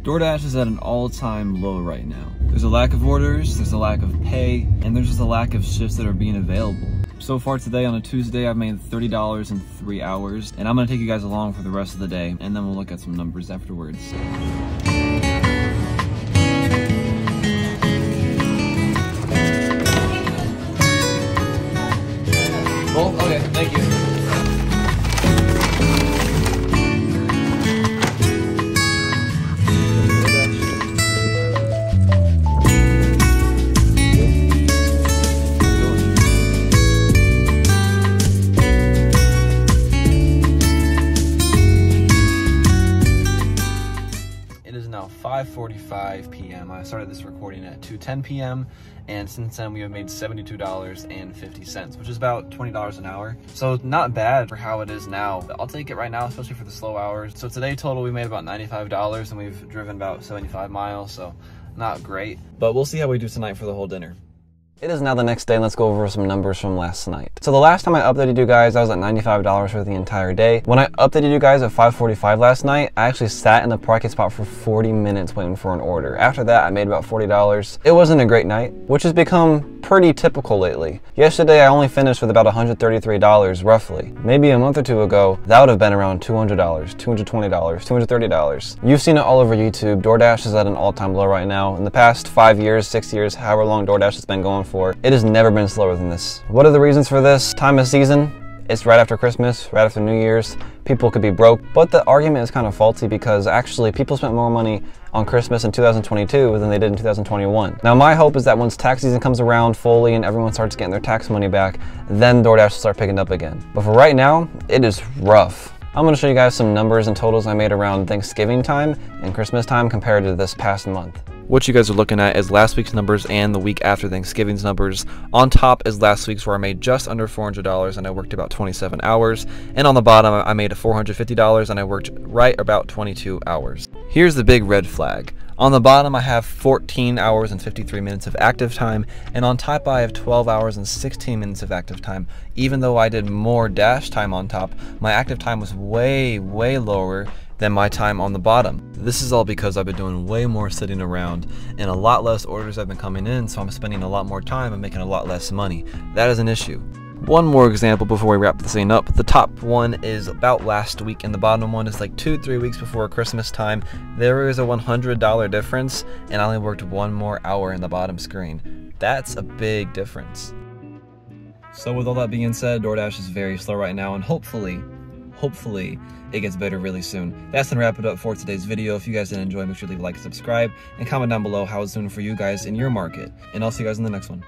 DoorDash is at an all-time low right now. There's a lack of orders, there's a lack of pay, and there's just a lack of shifts that are being available. So far today on a Tuesday, I've made $30 in 3 hours, and I'm gonna take you guys along for the rest of the day, and then we'll look at some numbers afterwards. Well, okay, thank you. It is now 5:45 p.m. I started this recording at 2:10 p.m. and since then we have made $72.50, which is about $20 an hour. So not bad for how it is now. I'll take it right now, especially for the slow hours. So today total we made about $95 and we've driven about 75 miles, so not great. But we'll see how we do tonight for the whole dinner. It is now the next day, and let's go over some numbers from last night. So the last time I updated you guys, I was at $95 for the entire day. When I updated you guys at 5:45 last night, I actually sat in the parking spot for 40 minutes waiting for an order. After that, I made about $40. It wasn't a great night, which has become pretty typical lately. Yesterday, I only finished with about $133 roughly. Maybe a month or two ago, that would have been around $200, $220, $230. You've seen it all over YouTube. DoorDash is at an all-time low right now. In the past 5 years, 6 years, however long DoorDash has been going for, it has never been slower than this. What are the reasons for this? Time of season. It's right after Christmas, right after New Year's. People could be broke, but the argument is kind of faulty because actually people spent more money on Christmas in 2022 than they did in 2021. Now my hope is that once tax season comes around fully and everyone starts getting their tax money back, then DoorDash will start picking up again. But for right now, it is rough. I'm going to show you guys some numbers and totals I made around Thanksgiving time and Christmas time compared to this past month. What you guys are looking at is last week's numbers and the week after Thanksgiving's numbers. On top is last week's where I made just under $400 and I worked about 27 hours. And on the bottom I made $450 and I worked right about 22 hours. Here's the big red flag. On the bottom I have 14 hours and 53 minutes of active time, and on top I have 12 hours and 16 minutes of active time. Even though I did more dash time on top, my active time was way lower than my time on the bottom. This is all because I've been doing way more sitting around and a lot less orders have been coming in, so I'm spending a lot more time and making a lot less money. That is an issue. One more example before we wrap this thing up. The top one is about last week and the bottom one is like 2-3 weeks before Christmas time. There is a $100 difference and I only worked 1 more hour in the bottom screen. That's a big difference. So with all that being said, DoorDash is very slow right now and hopefully it gets better really soon. That's gonna wrap it up for today's video. If you guys did enjoy, make sure to leave a like and subscribe and comment down below how it's doing for you guys in your market. And I'll see you guys in the next one.